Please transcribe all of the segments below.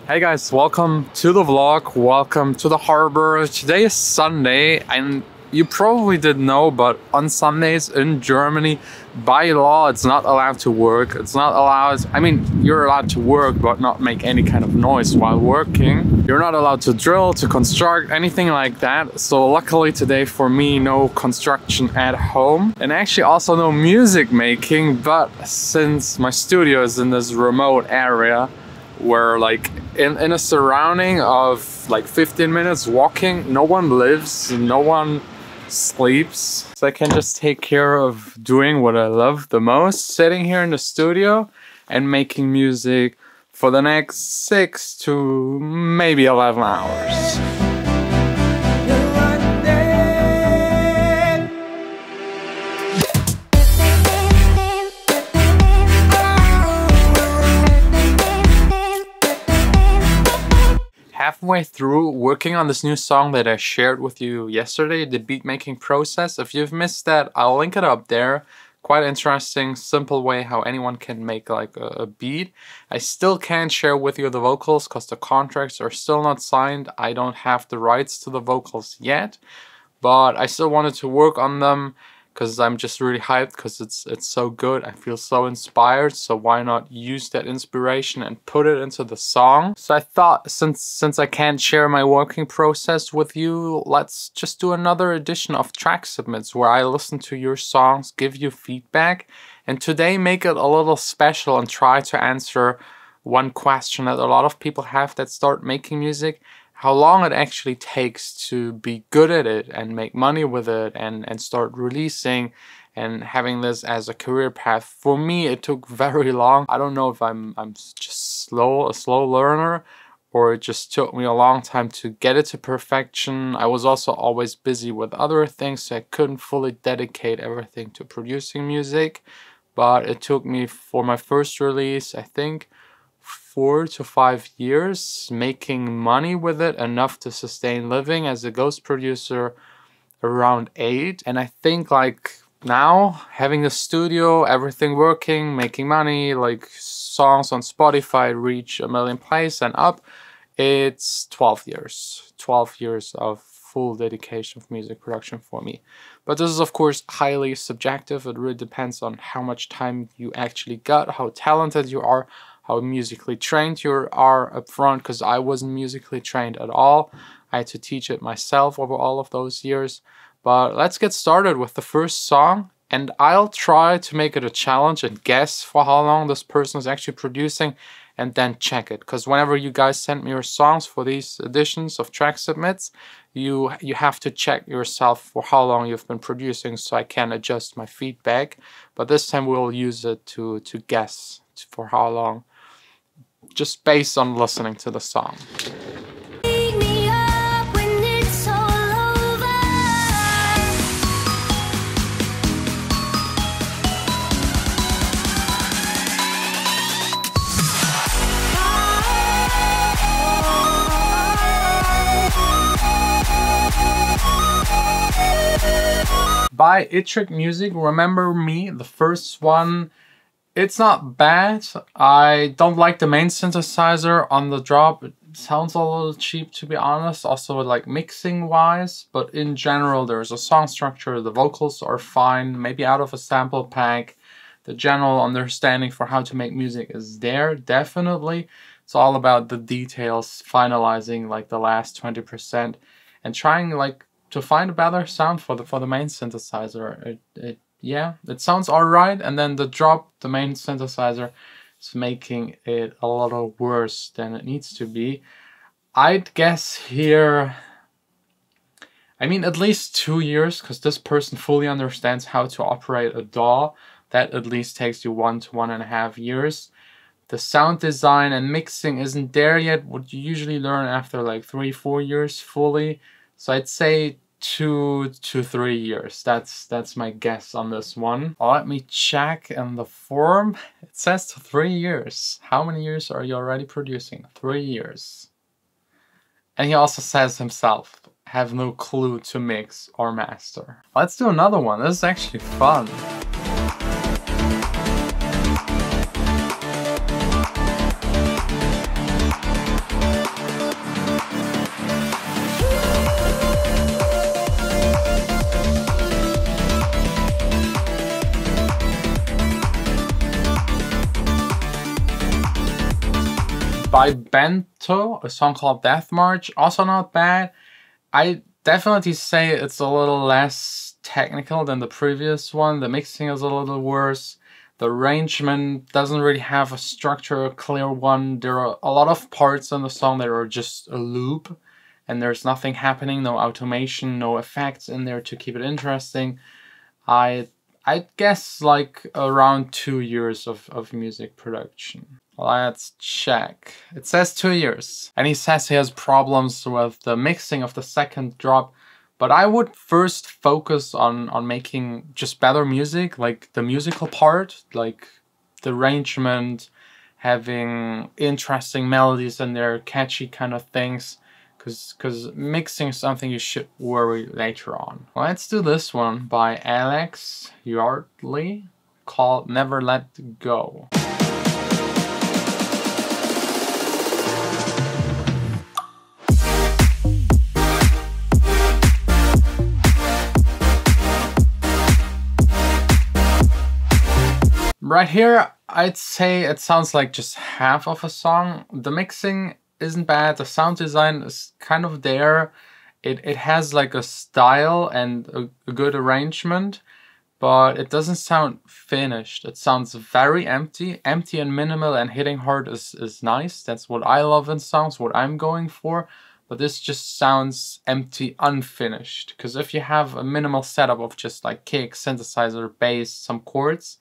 Hey guys, welcome to the vlog, welcome to the harbor. Today is Sunday and you probably didn't know, but on Sundays in Germany, by law, it's not allowed to work. It's not allowed, you're allowed to work, but not make any kind of noise while working. You're not allowed to drill, to construct, anything like that. So luckily today for me, no construction at home. And actually also no music making, but since my studio is in this remote area, where like in a surrounding of like 15 minutes walking, no one lives, no one sleeps. So I can just take care of doing what I love the most, sitting here in the studio and making music for the next 6 to maybe 11 hours. Halfway through working on this new song that I shared with you yesterday, the beat making process. If you've missed that, I'll link it up there. Quite interesting, simple way how anyone can make like a beat. I still can't share with you the vocals because the contracts are still not signed. I don't have the rights to the vocals yet, but I still wanted to work on them because I'm just really hyped because it's so good. I feel so inspired, so why not use that inspiration and put it into the song? So I thought since I can't share my working process with you, let's just do another edition of track submits where I listen to your songs, give you feedback, and today make it a little special and try to answer one question that a lot of people have that start making music: how long it actually takes to be good at it and make money with it and start releasing and having this as a career path. For me, it took very long. I don't know if I'm just a slow learner, or it just took me a long time to get it to perfection. I was also always busy with other things, so I couldn't fully dedicate everything to producing music. But it took me, for my first release, I think 4 to 5 years, making money with it, enough to sustain living as a ghost producer, around 8. And I think like now, having a studio, everything working, making money, like songs on Spotify reach 1 million plays and up, it's 12 years. 12 years of full dedication of music production for me. But this is of course highly subjective. It really depends on how much time you actually got, how talented you are, how musically trained you are up front, because I wasn't musically trained at all. I had to teach it myself over all of those years. But let's get started with the first song, and I'll try to make it a challenge and guess for how long this person is actually producing and then check it. Because whenever you guys send me your songs for these editions of track submits, you have to check yourself for how long you've been producing so I can adjust my feedback. But this time we'll use it to guess for how long, just based on listening to the song. By Ittrick Music, Remember Me, the first one. It's not bad. I don't like the main synthesizer on the drop. It sounds a little cheap, to be honest, also like mixing wise, but in general there's a song structure, the vocals are fine, maybe out of a sample pack. The general understanding for how to make music is there, definitely. It's all about the details, finalizing like the last 20% and trying like to find a better sound for the main synthesizer. Yeah, it sounds alright, and then the drop, the main synthesizer, is making it a little worse than it needs to be. I'd guess here, at least 2 years, because this person fully understands how to operate a DAW. That at least takes you 1 to 1.5 years. The sound design and mixing isn't there yet, what you usually learn after like 3-4 years fully. So I'd say 2 to 3 years. That's my guess on this one. Let me check in the form. It says 3 years. How many years are you already producing? 3 years. And he also says himself, have no clue to mix or master. Let's do another one. This is actually fun. by Bento, a song called Death March. Also not bad. I definitely say it's a little less technical than the previous one. The mixing is a little worse. The arrangement doesn't really have a structure, a clear one. There are a lot of parts in the song that are just a loop, and there's nothing happening, no automation, no effects in there to keep it interesting. I'd guess like around 2 years of music production. Let's check. It says 2 years. And he says he has problems with the mixing of the second drop. But I would first focus on making just better music, like the musical part, like the arrangement, having interesting melodies in there, catchy kind of things. Because mixing is something you should worry later on. Let's do this one by Alex Yardley called Never Let Go. Right here, I'd say it sounds like just half of a song. The mixing isn't bad, the sound design is kind of there. It has like a style and a good arrangement, but it doesn't sound finished. It sounds very empty and minimal, and hitting hard is nice. That's what I love in songs, what I'm going for. But this just sounds empty, unfinished. Because if you have a minimal setup of just like kick, synthesizer, bass, some chords,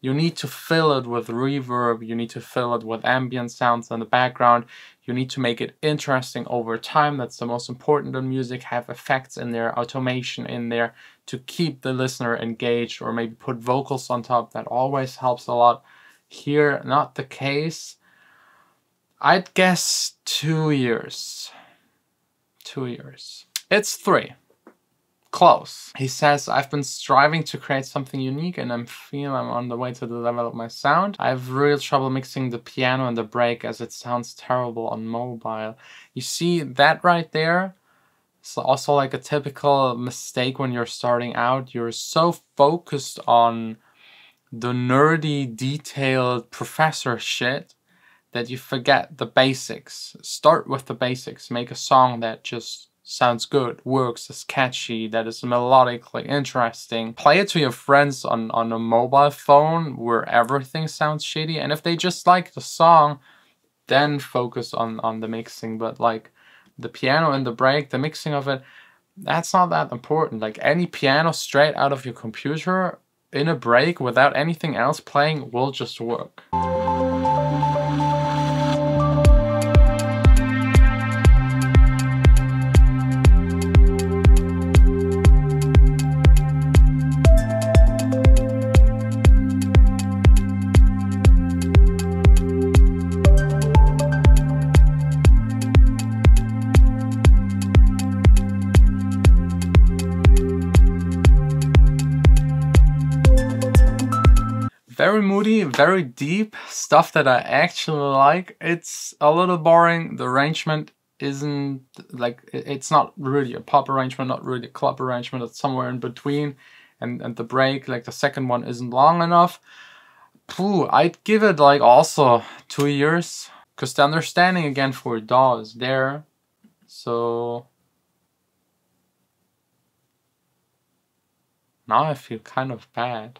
you need to fill it with reverb, you need to fill it with ambient sounds in the background, you need to make it interesting over time. That's the most important in music. Have effects in there, automation in there to keep the listener engaged, or maybe put vocals on top. That always helps a lot. Here, not the case. I'd guess 2 years. 2 years. It's 3. Close. He says, I've been striving to create something unique and I feel I'm on the way to develop my sound. I have real trouble mixing the piano and the break as it sounds terrible on mobile. You see that right there? It's also like a typical mistake when you're starting out. You're so focused on the nerdy, detailed professor shit that you forget the basics. Start with the basics. Make a song that just sounds good, works, is catchy, that is melodically interesting. Play it to your friends on a mobile phone where everything sounds shitty, and if they just like the song, then focus on the mixing. But like the piano and the break, the mixing of it, that's not that important. Like any piano straight out of your computer in a break without anything else playing will just work. Very moody, very deep, stuff that I actually like. It's a little boring. The arrangement isn't like, it's not really a pop arrangement, not really a club arrangement. It's somewhere in between. And the break, like the second one, isn't long enough. I'd give it like also 2 years, because the understanding again for DAW is there. So now I feel kind of bad.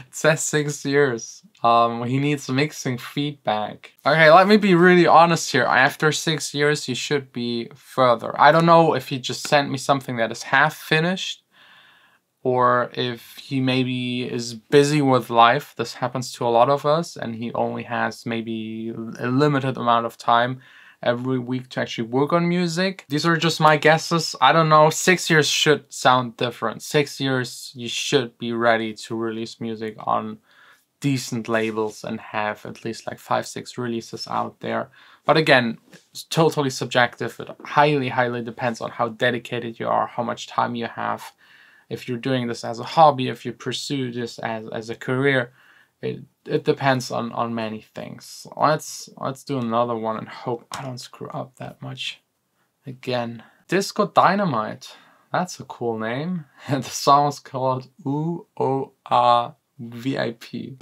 It says 6 years. He needs mixing feedback. Okay, let me be really honest here. After 6 years, he should be further. I don't know if he just sent me something that is half finished, or if he maybe is busy with life. This happens to a lot of us, and he only has maybe a limited amount of time every week to actually work on music. These are just my guesses. I don't know. 6 years should sound different. 6 years, you should be ready to release music on decent labels and have at least like 5-6 releases out there. But again, it's totally subjective. It highly, highly depends on how dedicated you are, how much time you have. If you're doing this as a hobby, if you pursue this as a career, it depends on many things. Let's do another one and hope I don't screw up that much again. Disco Dynamite. That's a cool name. And the song is called Ooh Oh Ah VIP.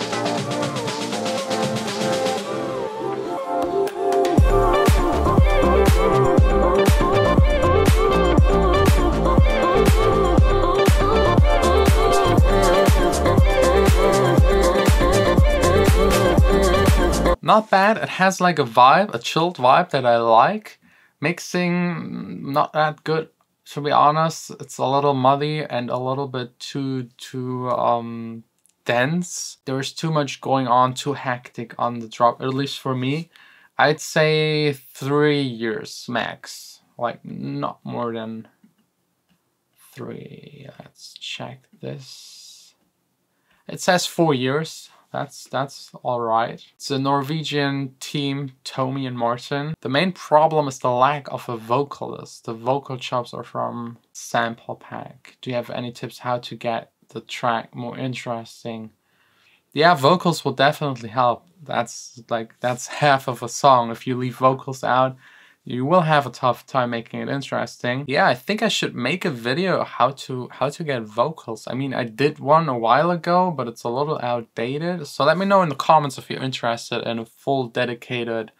not bad. It has like a vibe, a chilled vibe that I like. Mixing, not that good, to be honest. It's a little muddy and a little bit too dense. There's too much going on, too hectic on the drop, at least for me. I'd say 3 years max, like not more than 3. Let's check this. It says 4 years. That's all right. It's a Norwegian team, Tommy and Martin. The main problem is the lack of a vocalist. The vocal chops are from Sample Pack. Do you have any tips how to get the track more interesting? Yeah, vocals will definitely help. That's half of a song. If you leave vocals out, you will have a tough time making it interesting. Yeah, I think I should make a video how to get vocals. I mean, I did one a while ago, but it's a little outdated. So let me know in the comments if you're interested in a full dedicated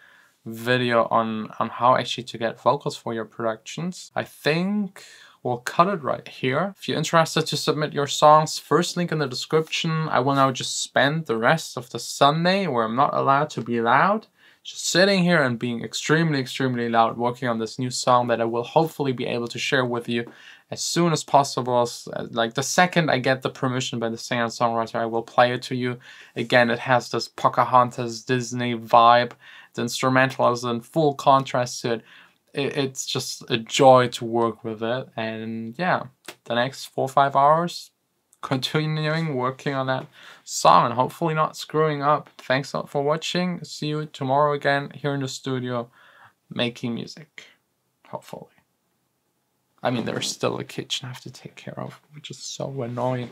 video on how actually to get vocals for your productions. I think we'll cut it right here. If you're interested to submit your songs, first link in the description. I will now just spend the rest of the Sunday where I'm not allowed to be loud, just sitting here and being extremely loud, working on this new song that I will hopefully be able to share with you as soon as possible. Like the second I get the permission by the singer and songwriter, I will play it to you. Again, it has this Pocahontas Disney vibe. The instrumental is in full contrast to it. It's just a joy to work with it. And yeah, the next 4 or 5 hours, continuing working on that song and hopefully not screwing up. Thanks a lot for watching. See you tomorrow again here in the studio making music, hopefully. I mean, there's still a kitchen I have to take care of, which is so annoying.